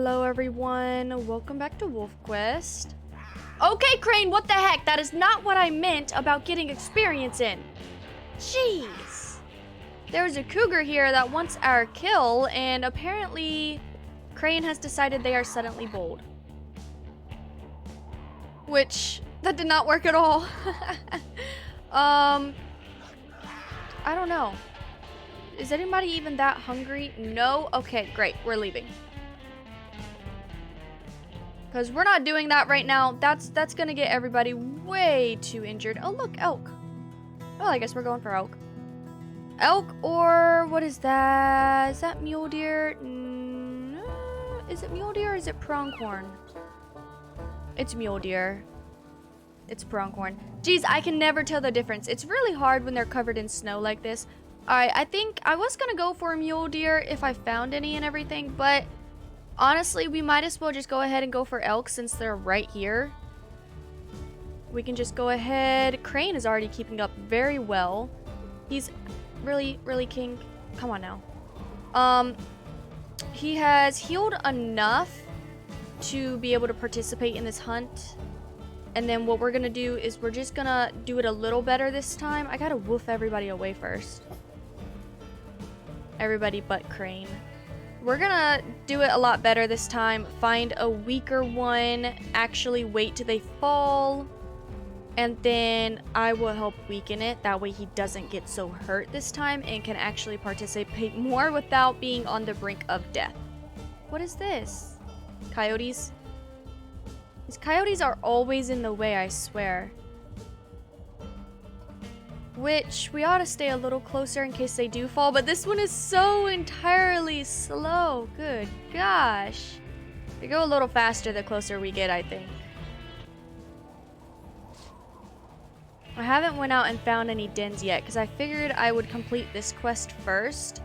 Hello everyone, welcome back to WolfQuest. Okay, Crane, what the heck? That is not what I meant about getting experience in. Jeez. There's a cougar here that wants our kill, and apparently Crane has decided they are suddenly bold. Which, that did not work at all. I don't know. Is anybody even that hungry? No? Okay, great. We're leaving. Because we're not doing that right now. That's gonna get everybody way too injured. Oh, look, elk. Well, I guess we're going for elk. Elk or what is that? Is that mule deer? No. Is it mule deer or is it pronghorn? It's mule deer. It's pronghorn. Geez, I can never tell the difference. It's really hard when they're covered in snow like this. Alright, I think I was gonna go for a mule deer if I found any and everything, but honestly, we might as well just go ahead and go for elk since they're right here. We can just go ahead. Crane is already keeping up very well. He's really king. Come on now. He has healed enough to be able to participate in this hunt. And then what we're gonna do is we're just gonna do it a little better this time. I gotta woof everybody away first. Everybody but Crane. We're gonna do it a lot better this time. Find a weaker one. Actually wait till they fall. And then I will help weaken it. That way he doesn't get so hurt this time and can actually participate more without being on the brink of death. What is this? Coyotes? These coyotes are always in the way, I swear. Which, we ought to stay a little closer in case they do fall, but this one is so entirely slow. Good gosh. They go a little faster the closer we get, I think. I haven't went out and found any dens yet, because I figured I would complete this quest first,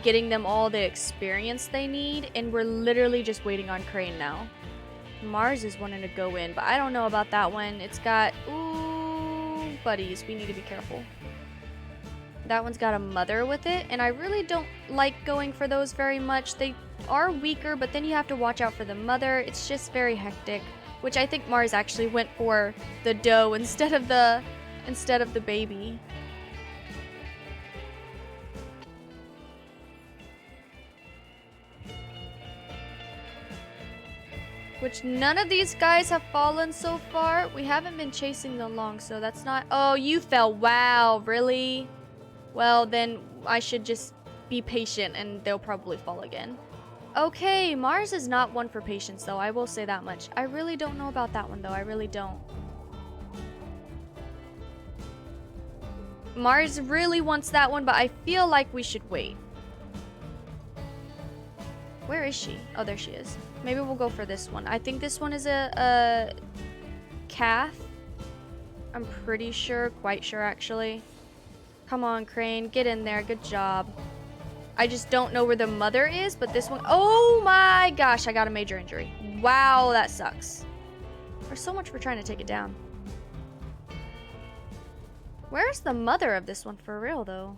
getting them all the experience they need, and we're literally just waiting on Crane now. Mars is wanting to go in, but I don't know about that one. It's got... Ooh, buddies. We need to be careful. That one's got a mother with it, and I really don't like going for those very much. They are weaker, but then you have to watch out for the mother. It's just very hectic, which I think Mars actually went for the doe instead of the baby. Which none of these guys have fallen so far. We haven't been chasing them long, so that's not... Oh, you fell. Wow, really? Well, then I should just be patient and they'll probably fall again. Okay, Mars is not one for patience, though. I will say that much. I really don't know about that one, though. I really don't. Mars really wants that one, but I feel like we should wait. Where is she? Oh, there she is. Maybe we'll go for this one. I think this one is a calf. I'm pretty sure, quite sure actually. Come on, Crane, get in there. Good job. I just don't know where the mother is, but this one... Oh my gosh, I got a major injury. Wow, that sucks. There's so much for trying to take it down. Where's the mother of this one for real, though?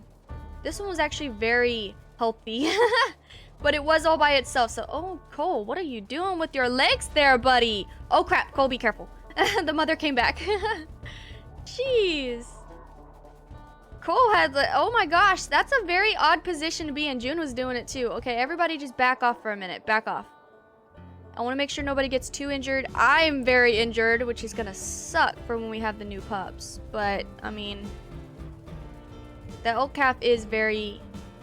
This one was actually very healthy. But it was all by itself, so... Oh, Cole, what are you doing with your legs there, buddy? Oh, crap. Cole, be careful. The mother came back. Jeez. Cole had the... Oh, my gosh. That's a very odd position to be in. June was doing it, too. Okay, everybody just back off for a minute. Back off. I want to make sure nobody gets too injured. I'm very injured, which is going to suck for when we have the new pups. But, I mean... The elk calf is very...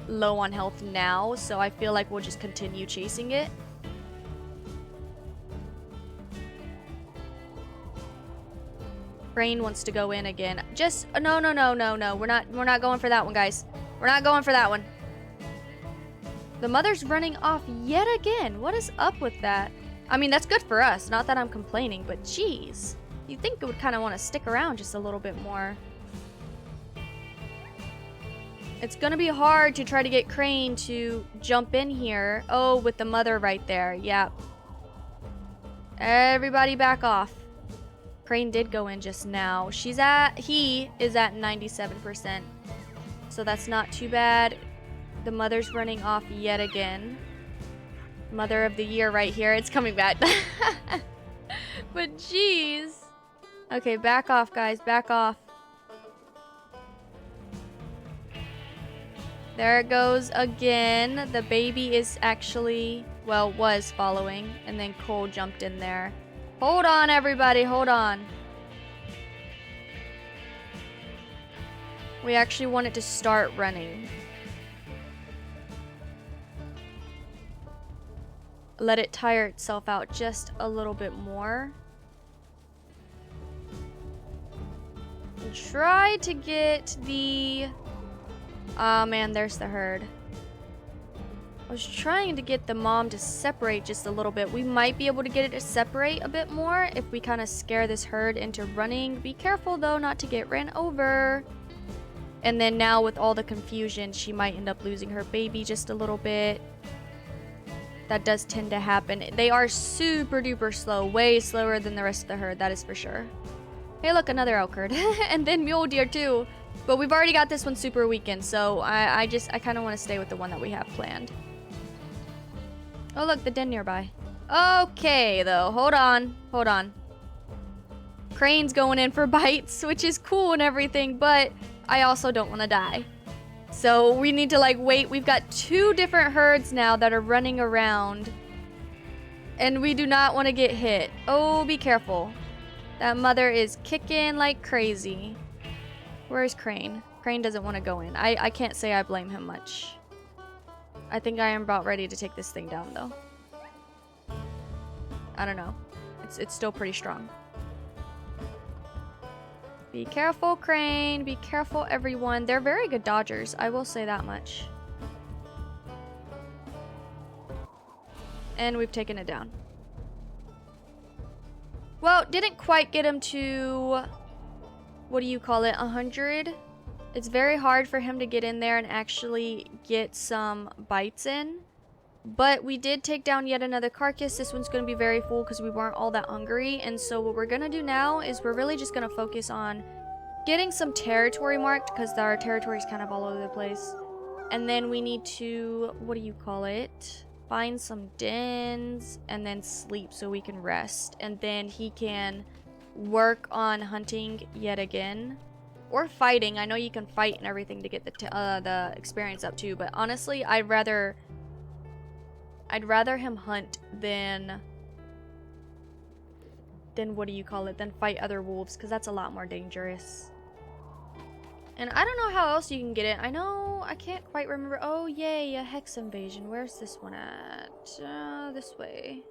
low on health now, so I feel like we'll just continue chasing it. Crane wants to go in again. Just no. We're not going for that one, guys. We're not going for that one. The mother's running off yet again. What is up with that? I mean, that's good for us. Not that I'm complaining, but geez. You'd think it would kind of want to stick around just a little bit more. It's gonna be hard to try to get Crane to jump in here. Oh, with the mother right there. Yep. Everybody back off. Crane did go in just now. He is at 97%. So that's not too bad. The mother's running off yet again. Mother of the year right here. It's coming back. But jeez. Okay, back off, guys. Back off. There it goes again. The baby is actually, well, was following. And then Cole jumped in there. Hold on, everybody. Hold on. We actually want it to start running. Let it tire itself out just a little bit more. And try to get the... Oh man, there's the herd. I was trying to get the mom to separate just a little bit. We might be able to get it to separate a bit more if we kind of scare this herd into running. Be careful though not to get ran over. And then now with all the confusion, she might end up losing her baby just a little bit. That does tend to happen. They are super duper slow, way slower than the rest of the herd, that is for sure. Hey look, another elk herd. And then mule deer too. But we've already got this one super weakened, so I kind of want to stay with the one that we have planned. Oh look, the den nearby. Okay though, hold on, hold on. Crane's going in for bites, which is cool and everything, but I also don't want to die. So we need to like wait. We've got 2 different herds now that are running around. And we do not want to get hit. Oh, be careful. That mother is kicking like crazy. Where's Crane? Crane doesn't want to go in. I can't say I blame him much. I think I am about ready to take this thing down though. I don't know. It's still pretty strong. Be careful, Crane. Be careful, everyone. They're very good dodgers. I will say that much. And we've taken it down. Well, didn't quite get him to... What do you call it? 100? It's very hard for him to get in there and actually get some bites in. But we did take down yet another carcass. This one's going to be very full because we weren't all that hungry. And so what we're going to do now is we're really just going to focus on getting some territory marked because our territory is kind of all over the place. And then we need to, what do you call it? Find some dens and then sleep so we can rest. And then he can work on hunting yet again. Or fighting. I know you can fight and everything to get the experience up too. But honestly, I'd rather him hunt than what do you call it? Than fight other wolves, because that's a lot more dangerous. And I don't know how else you can get it. I can't quite remember. Oh yay, a hex invasion. Where's this one at? This way.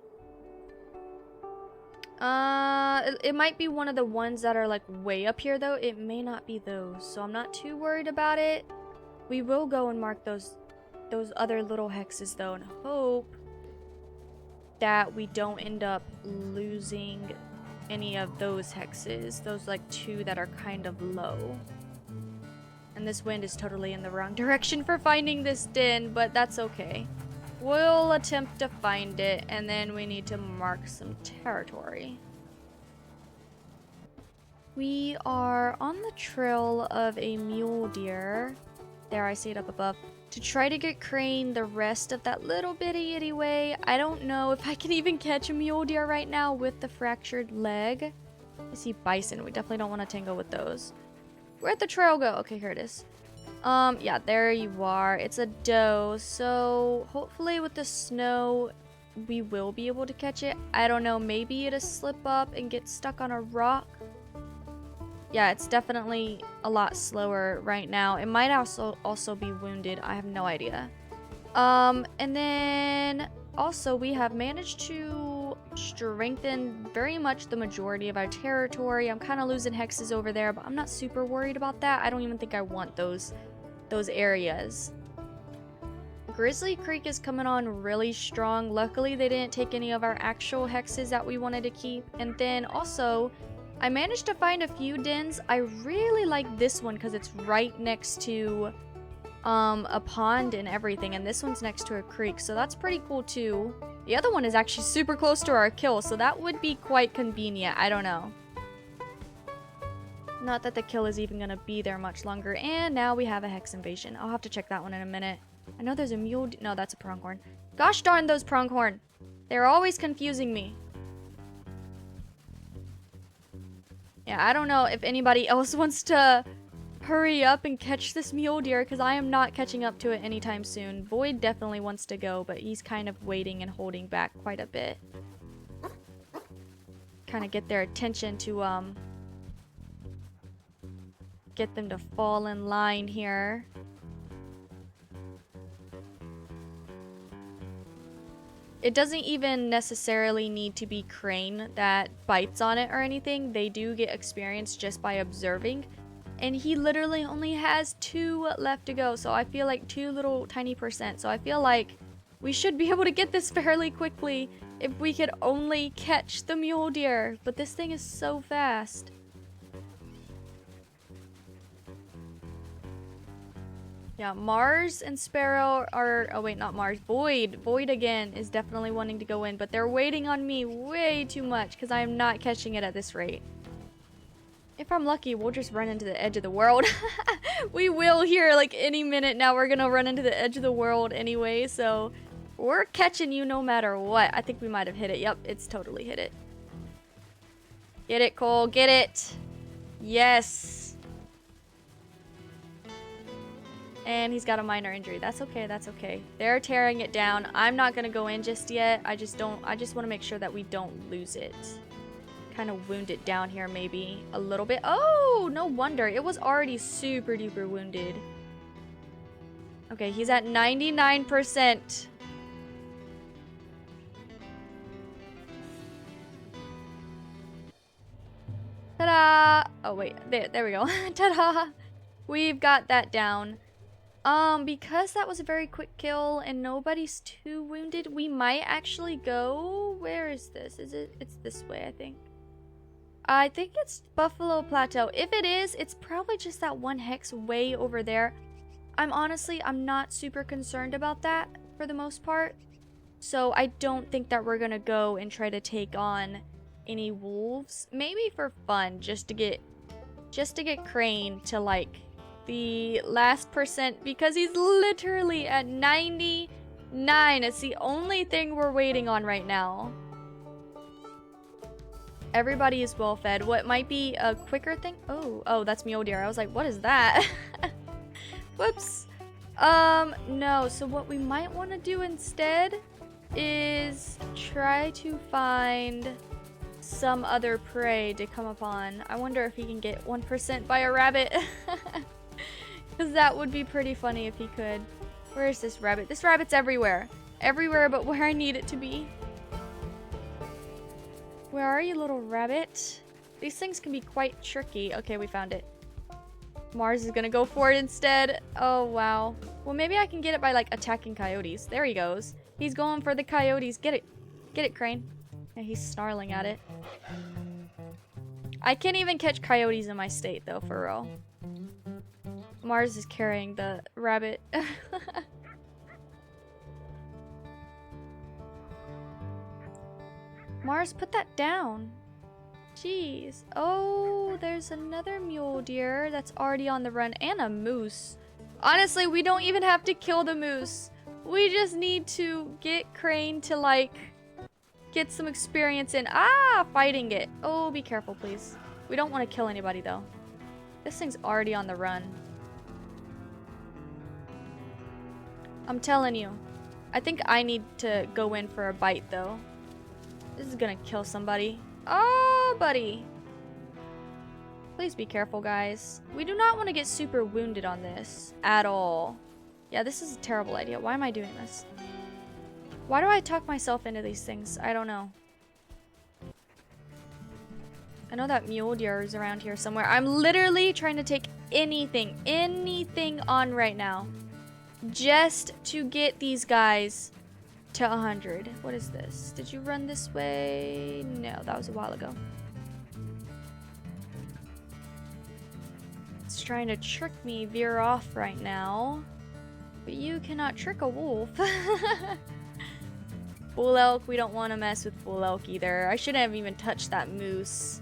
It might be one of the ones that are like way up here though. It may not be those, so I'm not too worried about it. We will go and mark those other little hexes though, and hope that we don't end up losing any of those hexes. Those like 2 that are kind of low. And this wind is totally in the wrong direction for finding this den, but that's okay. We'll attempt to find it, and then we need to mark some territory. We are on the trail of a mule deer. There, I see it up above. To try to get Crane the rest of that little bitty itty way. I don't know if I can even catch a mule deer right now with the fractured leg. I see bison. We definitely don't want to tango with those. Where'd the trail go? Okay, here it is. Yeah, there you are. It's a doe. So hopefully with the snow, we will be able to catch it. I don't know. Maybe it'll slip up and get stuck on a rock. Yeah, it's definitely a lot slower right now. It might also be wounded. I have no idea. And then also we have managed to strengthen very much the majority of our territory. I'm kind of losing hexes over there, but I'm not super worried about that. I don't even think I want those areas. Grizzly Creek is coming on really strong. Luckily, they didn't take any of our actual hexes that we wanted to keep. And then also, I managed to find a few dens. I really like this one because it's right next to a pond and everything, and this one's next to a creek, so that's pretty cool too. The other one is actually super close to our kill, so that would be quite convenient. I don't know. Not that the kill is even gonna be there much longer. And now we have a hex invasion. I'll have to check that one in a minute. I know there's a mule. No, that's a pronghorn. Gosh darn those pronghorn. They're always confusing me. Yeah, I don't know if anybody else wants to hurry up and catch this mule deer, because I am not catching up to it anytime soon. Boyd definitely wants to go, but he's kind of waiting and holding back quite a bit. Kind of get their attention to, get them to fall in line here. It doesn't even necessarily need to be Crane that bites on it or anything. They do get experience just by observing. And he literally only has 2 left to go. So I feel like 2 little tiny percent. So I feel like we should be able to get this fairly quickly if we could only catch the mule deer. But this thing is so fast. Yeah, Mars and Sparrow are... Oh, wait, not Mars. Boyd. Boyd, again, is definitely wanting to go in. But they're waiting on me way too much because I am not catching it at this rate. If I'm lucky, we'll just run into the edge of the world. We will here, like, any minute now. We're going to run into the edge of the world anyway. So, we're catching you no matter what. I think we might have hit it. Yep, it's totally hit it. Get it, Cole. Get it. Yes. And he's got a minor injury. That's okay, that's okay. They're tearing it down. I'm not gonna go in just yet. I just want to make sure that we don't lose it. Kind of wound it down here maybe a little bit. Oh, no wonder. It was already super duper wounded. Okay, he's at 99%. Ta-da! Oh, wait. There we go. Ta-da! We've got that down. Because that was a very quick kill and nobody's too wounded, we might actually go... Where is this? It's this way, I think. I think it's Buffalo Plateau. If it is, it's probably just that one hex way over there. I'm not super concerned about that for the most part. So I don't think that we're gonna go and try to take on any wolves. Maybe for fun, just to get Crane to, like, the last percent, because he's literally at 99. It's the only thing we're waiting on right now. Everybody is well fed. What might be a quicker thing? Oh, that's mule deer. I was like, what is that? Whoops. No. So what we might want to do instead is try to find some other prey to come upon. I wonder if he can get 1% by a rabbit. Because that would be pretty funny if he could. Where is this rabbit? This rabbit's everywhere. Everywhere but where I need it to be. Where are you, little rabbit? These things can be quite tricky. Okay, we found it. Mars is gonna go for it instead. Oh, wow. Well, maybe I can get it by, like, attacking coyotes. There he goes. He's going for the coyotes. Get it. Get it, Crane. Yeah, he's snarling at it. I can't even catch coyotes in my state, though, for real. Mars is carrying the rabbit. Mars, put that down. Jeez. Oh, there's another mule deer that's already on the run, and a moose. Honestly, we don't even have to kill the moose. We just need to get Crane to, like, get some experience in fighting it. Oh, be careful, please. We don't want to kill anybody, though. This thing's already on the run. I'm telling you. I think I need to go in for a bite, though. This is gonna kill somebody. Oh, buddy. Please be careful, guys. We do not want to get super wounded on this at all. Yeah, this is a terrible idea. Why am I doing this? Why do I talk myself into these things? I don't know. I know that mule deer is around here somewhere. I'm literally trying to take anything on right now. Just to get these guys to 100. What is this? Did you run this way? No, that was a while ago. It's trying to trick me, veer off right now. But you cannot trick a wolf. Bull elk, we don't want to mess with bull elk either. I shouldn't have even touched that moose.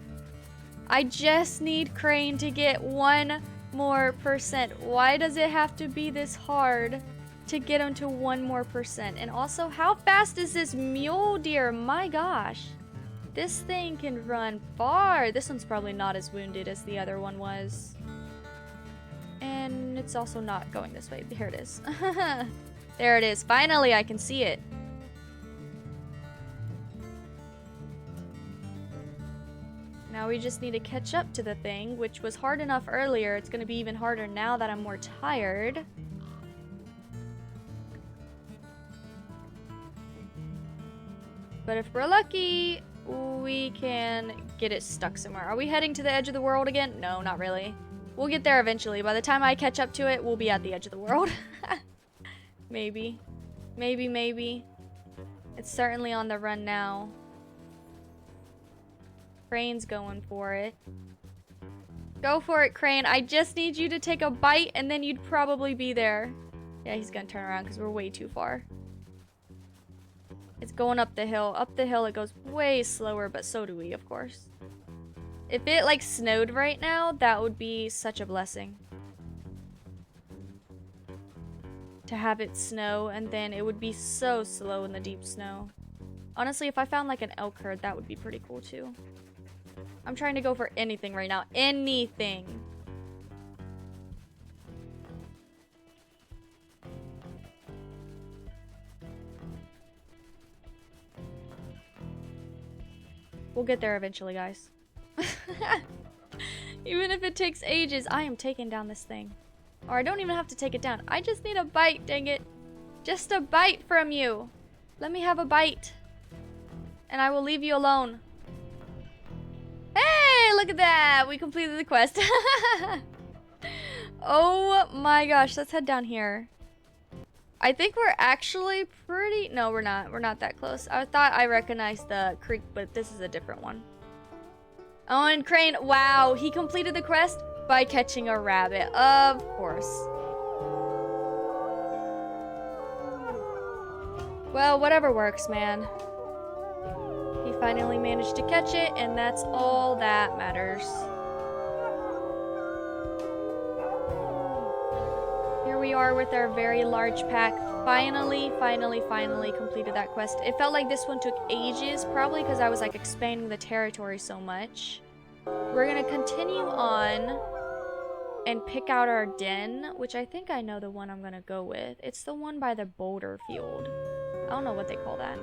I just need Crane to get 1 more %. Why does it have to be this hard? to get him to 1 more %. And also, how fast is this mule deer? My gosh. This thing can run far. This one's probably not as wounded as the other one was. And it's also not going this way. Here it is. There it is. Finally, I can see it. Now we just need to catch up to the thing, which was hard enough earlier. It's going to be even harder now that I'm more tired. But if we're lucky, we can get it stuck somewhere. Are we heading to the edge of the world again? No, not really. We'll get there eventually. By the time I catch up to it, we'll be at the edge of the world. Maybe. Maybe, maybe. It's certainly on the run now. Crane's going for it. Go for it, Crane. I just need you to take a bite and then you'd probably be there. Yeah, he's gonna turn around because we're way too far. It's going up the hill. Up the hill it goes way slower, but so do we, of course. If it like snowed right now, that would be such a blessing. To have it snow, and then it would be so slow in the deep snow. Honestly, if I found like an elk herd, that would be pretty cool too. I'm trying to go for anything right now. Anything. We'll get there eventually, guys. Even if it takes ages, I am taking down this thing. Or I don't even have to take it down. I just need a bite, dang it. Just a bite from you. Let me have a bite. And I will leave you alone. Hey, look at that. We completed the quest. Oh my gosh, let's head down here. I think we're actually pretty... No, we're not. We're not that close. I thought I recognized the creek, but this is a different one. Oh, and Crane, wow, he completed the quest by catching a rabbit. Of course. Well, whatever works, man. He finally managed to catch it, and that's all that matters. Here we are with our very large pack. Finally completed that quest. It felt like this one took ages, probably because I was like expanding the territory so much. We're gonna continue on and pick out our den, which I think I know the one I'm gonna go with. It's the one by the boulder field. I don't know what they call that.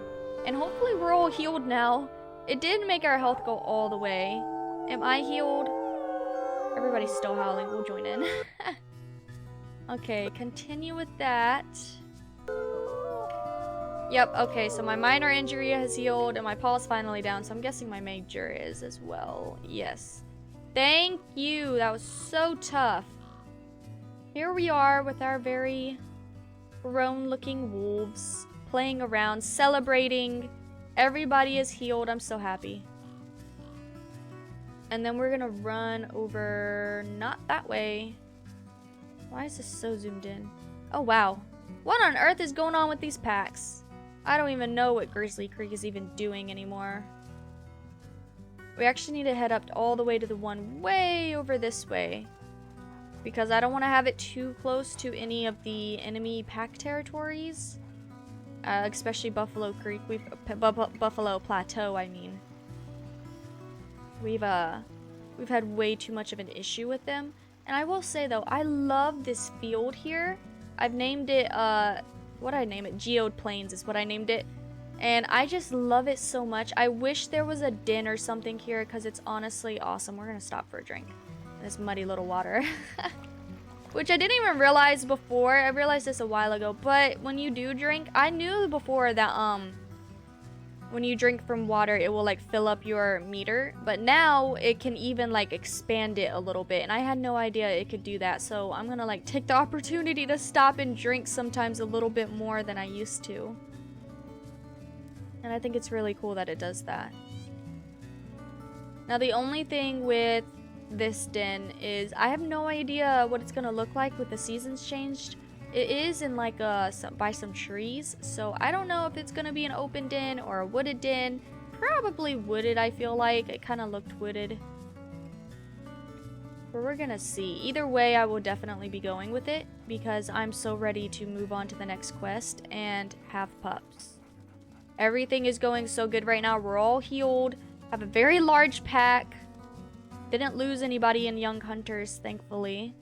And hopefully we're all healed now. It did make our health go all the way. Am I healed? Everybody's still howling. We'll join in. Okay, continue with that. Yep, okay, so my minor injury has healed and my paw's finally down, so I'm guessing my major is as well. Yes. Thank you! That was so tough. Here we are with our very grown-looking wolves, playing around, celebrating. Everybody is healed. I'm so happy. And then we're gonna run over... not that way. Why is this so zoomed in? Oh, wow. What on earth is going on with these packs? I don't even know what Grizzly Creek is even doing anymore. We actually need to head up all the way to the one way over this way. Because I don't want to have it too close to any of the enemy pack territories. Especially Buffalo Creek. Buffalo Plateau, I mean. We've had way too much of an issue with them. And I will say though, I love this field here. I've named it, what'd I name it? Geode Plains is what I named it. And I just love it so much. I wish there was a den or something here because it's honestly awesome. We're gonna stop for a drink in this muddy little water. Which I didn't even realize before. I realized this a while ago. But when you do drink, I knew before that, when you drink from water, it will like fill up your meter. But now it can even like expand it a little bit. And I had no idea it could do that. So I'm gonna like take the opportunity to stop and drink sometimes a little bit more than I used to. And I think it's really cool that it does that. Now the only thing with this den is I have no idea what it's gonna look like with the seasons changed. It is in like by some trees, so I don't know if it's gonna be an open den or a wooded den. Probably wooded, I feel like. It kind of looked wooded. But we're gonna see. Either way, I will definitely be going with it because I'm so ready to move on to the next quest and have pups. Everything is going so good right now. We're all healed. Have a very large pack. Didn't lose anybody in Young Hunters, thankfully.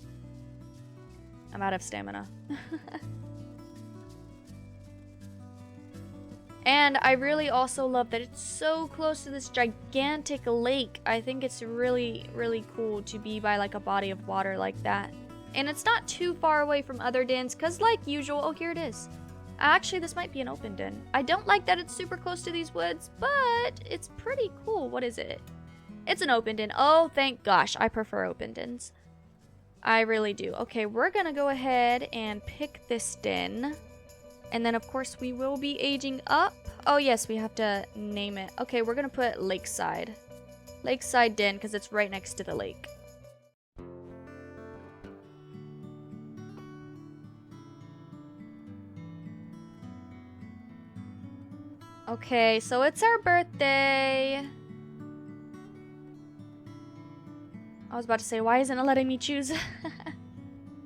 I'm out of stamina. And I really also love that it's so close to this gigantic lake. I think it's really, really cool to be by like a body of water like that. And it's not too far away from other dens because like usual, oh, here it is. Actually, this might be an open den. I don't like that it's super close to these woods, but it's pretty cool. What is it? It's an open den. Oh, thank gosh. I prefer open dens. I really do. Okay, we're gonna go ahead and pick this den. And then, of course, we will be aging up. Oh, yes, we have to name it. Okay, we're going to put Lakeside. Lakeside Den, because it's right next to the lake. Okay, so it's our birthday. I was about to say, why isn't it letting me choose?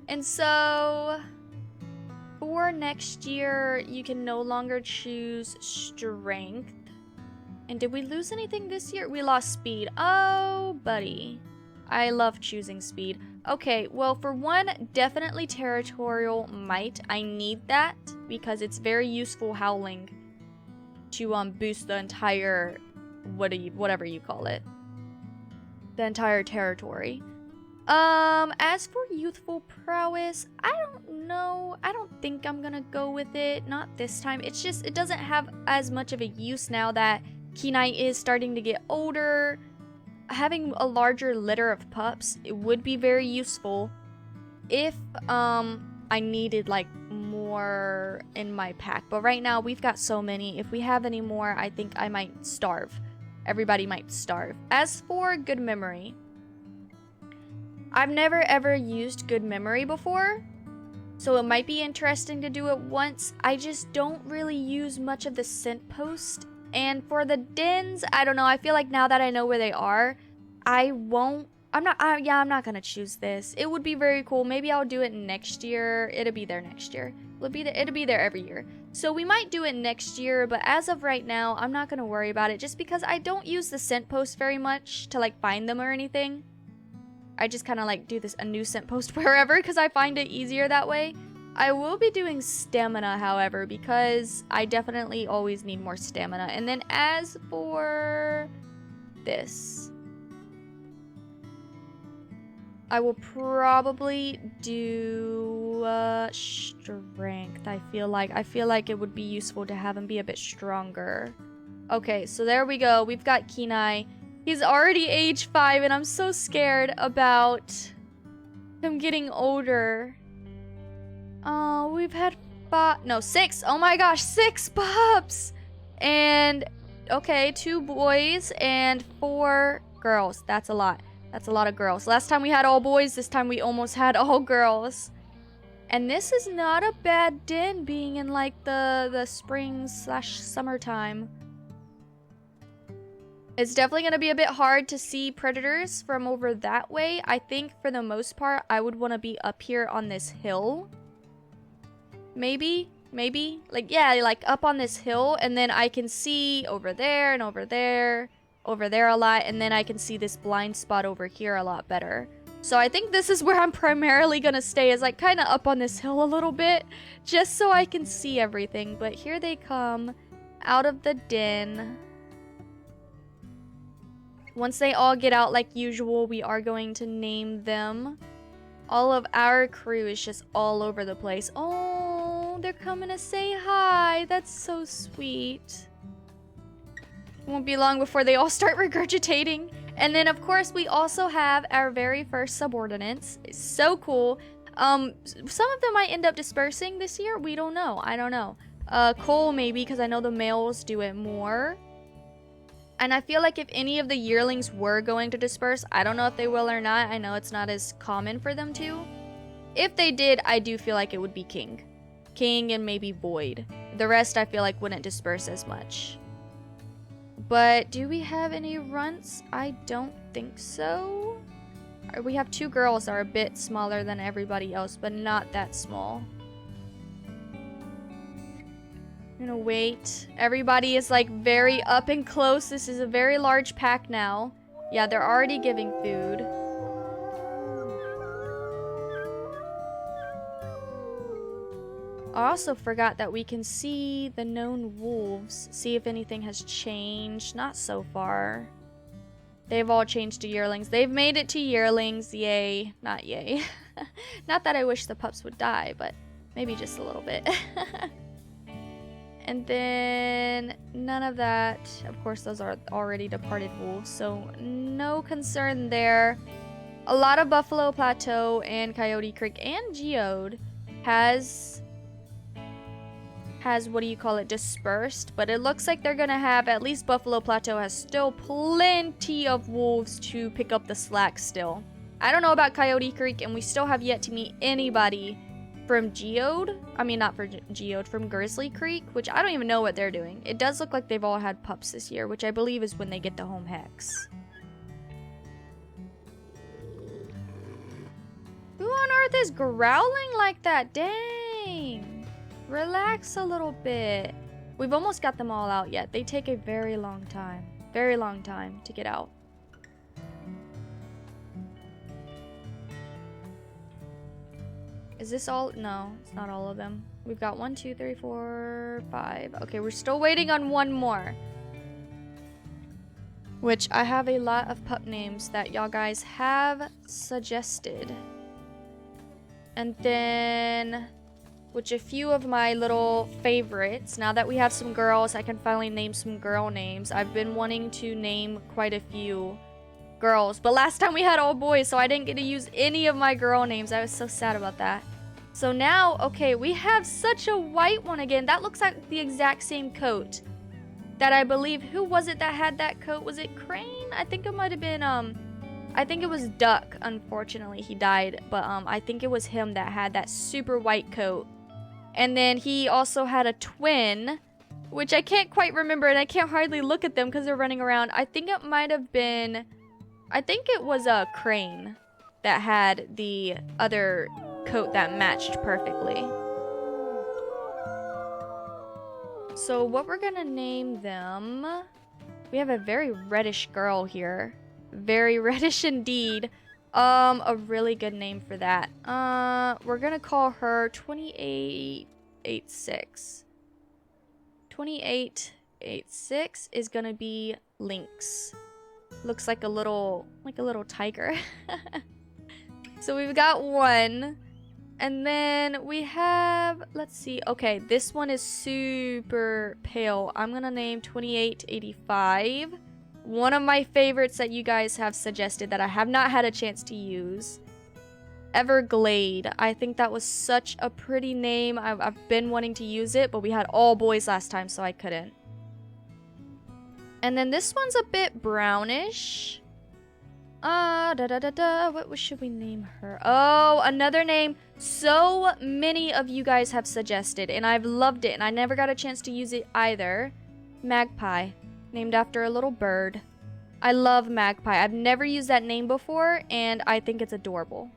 And so... for next year, you can no longer choose strength. And did we lose anything this year? We lost speed. Oh, buddy. I love choosing speed. Okay, well, for one, definitely territorial might. I need that because it's very useful howling to boost the entire, whatever you call it. The entire territory. As for youthful prowess, I don't know. I don't think I'm gonna go with it. Not this time. It's just, it doesn't have as much of a use now that Kenai is starting to get older. Having a larger litter of pups, it would be very useful if, I needed, like, more in my pack. But right now, we've got so many. If we have any more, I think I might starve. Everybody might starve. As for good memory, I've never ever used good memory before, so it might be interesting to do it once. I just don't really use much of the scent post. And for the dens, I don't know. I feel like now that I know where they are, I'm not gonna choose this. It would be very cool. Maybe I'll do it next year. It'll be there next year. It'll be there every year. So we might do it next year, but as of right now, I'm not gonna worry about it just because I don't use the scent post very much to like find them or anything. I just kind of like do a new scent post wherever because I find it easier that way. I will be doing stamina, however, because I definitely always need more stamina. And then as for this, I will probably do strength. I feel like it would be useful to have him be a bit stronger. Okay, so there we go. We've got Kenai. He's already age 5, and I'm so scared about him getting older. Oh, we've had 6. Oh my gosh, 6 pups! And, okay, 2 boys and 4 girls. That's a lot. That's a lot of girls. Last time we had all boys, this time we almost had all girls. And this is not a bad den being in, like, the spring/summertime. It's definitely going to be a bit hard to see predators from over that way. I think for the most part, I would want to be up here on this hill. Maybe. Like, yeah, like up on this hill. And then I can see over there and over there a lot. And then I can see this blind spot over here a lot better. So I think this is where I'm primarily going to stay, is like kind of up on this hill a little bit. Just so I can see everything. But here they come out of the den. Once they all get out like usual, we are going to name them. All of our crew is just all over the place. Oh, they're coming to say hi. That's so sweet. It won't be long before they all start regurgitating. And then, of course, we also have our very first subordinates. It's so cool. Some of them might end up dispersing this year. We don't know. I don't know. Cole maybe, because I know the males do it more. And I feel like if any of the yearlings were going to disperse, I don't know if they will or not. I know it's not as common for them to. If they did, I do feel like it would be King. King and maybe Void. The rest I feel like wouldn't disperse as much. But do we have any runts? I don't think so. We have 2 girls that are a bit smaller than everybody else, but not that small. I'm gonna wait. Everybody is like very up and close. This is a very large pack now. Yeah, they're already giving food. I also forgot that we can see the known wolves. See if anything has changed. Not so far. They've all changed to yearlings. They've made it to yearlings. Yay. Not yay. Not that I wish the pups would die, but maybe just a little bit. And then none of that. Of course, those are already departed wolves, so no concern there. A lot of Buffalo Plateau and Coyote Creek and Geode has what do you call it, dispersed, but it looks like they're gonna have, at least Buffalo Plateau has still plenty of wolves to pick up the slack still. I don't know about Coyote Creek, and we still have yet to meet anybody from Geode. I mean, not for Geode, from Grizzly Creek, which I don't even know what they're doing. It does look like they've all had pups this year, which I believe is when they get the home hex. Who on earth is growling like that? Dang. Relax a little bit. We've almost got them all out yet. They take a very long time. Very long time to get out. Is this all? No, it's not all of them. We've got 1, 2, 3, 4, 5. Okay, we're still waiting on one more. Which I have a lot of pup names that y'all guys have suggested. And then, which a few of my little favorites. Now that we have some girls, I can finally name some girl names. I've been wanting to name quite a few girls, but last time we had all boys, so I didn't get to use any of my girl names. I was so sad about that. So now, okay, we have such a white one again. That looks like the exact same coat that I believe, who was it that had that coat? Was it Crane? I think it might have been, I think it was Duck. Unfortunately, he died, but I think it was him that had that super white coat. And then he also had a twin, which I can't quite remember, and I can't hardly look at them because they're running around. I think it might have been, I think it was a Crane that had the other coat that matched perfectly. So what we're gonna name them, we have a very reddish girl here. Very reddish indeed. A really good name for that. We're gonna call her 2886. 2886 is gonna be Lynx. Looks like a little tiger. So we've got one. And then we have, let's see. Okay, this one is super pale. I'm gonna name 2885. One of my favorites that you guys have suggested that I have not had a chance to use. Everglade. I think that was such a pretty name. I've been wanting to use it, but we had all boys last time, so I couldn't. And then this one's a bit brownish. What should we name her? Oh, another name so many of you guys have suggested, and I've loved it, and I never got a chance to use it either. Magpie. Named after a little bird. I love Magpie. I've never used that name before, and I think it's adorable.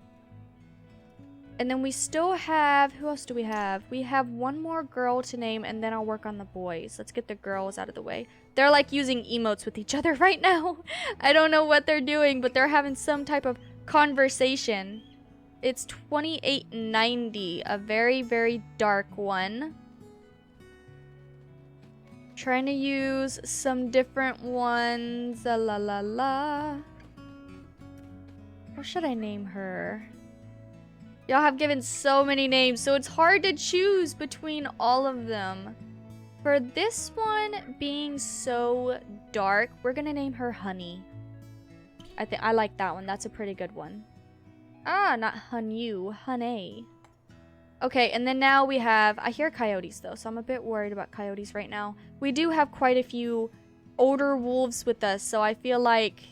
And then we still have, who else do we have? We have one more girl to name, and then I'll work on the boys. Let's get the girls out of the way. They're like using emotes with each other right now. I don't know what they're doing, but they're having some type of conversation. It's 2890, a very, very dark one. Trying to use some different ones. La la la. What should I name her? Y'all have given so many names, so it's hard to choose between all of them. For this one being so dark, we're gonna name her Honey. I like that one. That's a pretty good one. Ah, not Hunyu, Honey. Okay, and then now we have, I hear coyotes though, so I'm a bit worried about coyotes right now. We do have quite a few older wolves with us, so I feel like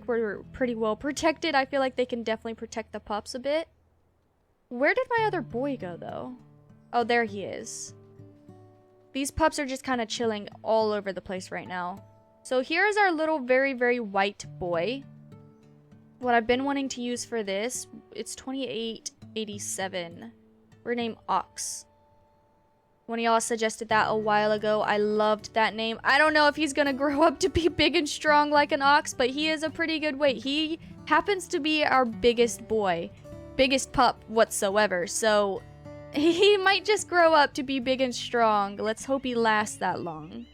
we're pretty well protected. I feel like they can definitely protect the pups a bit. Where did my other boy go though? Oh, there he is. These pups are just kind of chilling all over the place right now. So here's our little very, very white boy. what I've been wanting to use for this, it's 2887. We're named Ox. One of y'all suggested that a while ago. I loved that name. I don't know if he's gonna grow up to be big and strong like an ox, but he is a pretty good weight. He happens to be our biggest boy. Biggest pup whatsoever. So he might just grow up to be big and strong. Let's hope he lasts that long.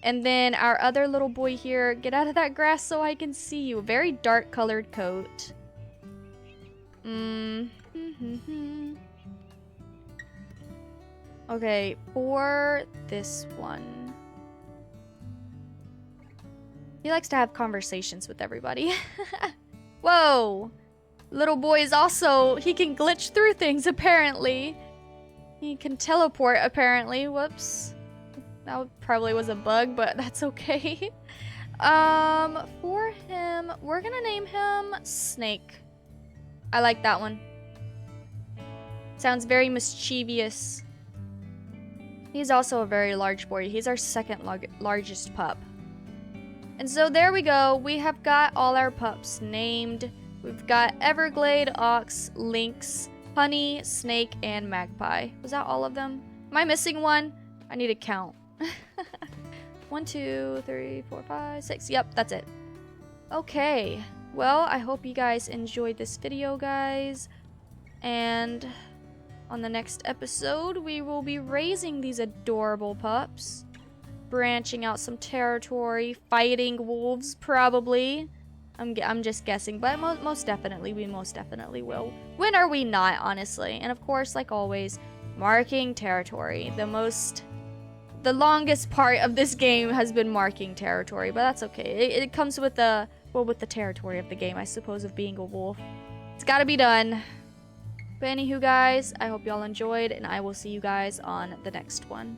And then our other little boy here, get out of that grass so I can see you. Very dark colored coat. Okay, for this one. He likes to have conversations with everybody. Whoa! Little boy is also, he can glitch through things apparently. He can teleport apparently. Whoops. That probably was a bug, but that's okay. For him, we're gonna name him Snake. I like that one. Sounds very mischievous. He's also a very large boy. He's our second largest pup. And so there we go. We have got all our pups named. We've got Everglade, Ox, Lynx, Honey, Snake, and Magpie. Was that all of them? Am I missing one? I need to count. 1, 2, 3, 4, 5, 6. Yep, that's it. Okay. Well, I hope you guys enjoyed this video, guys. And on the next episode, we will be raising these adorable pups. Branching out some territory, fighting wolves, probably. I'm just guessing, but most definitely, we most definitely will. When are we not, honestly? And of course, like always, marking territory. The longest part of this game has been marking territory, but that's okay. It comes with the territory of the game, I suppose, of being a wolf. It's gotta be done. But anywho, guys, I hope y'all enjoyed, and I will see you guys on the next one.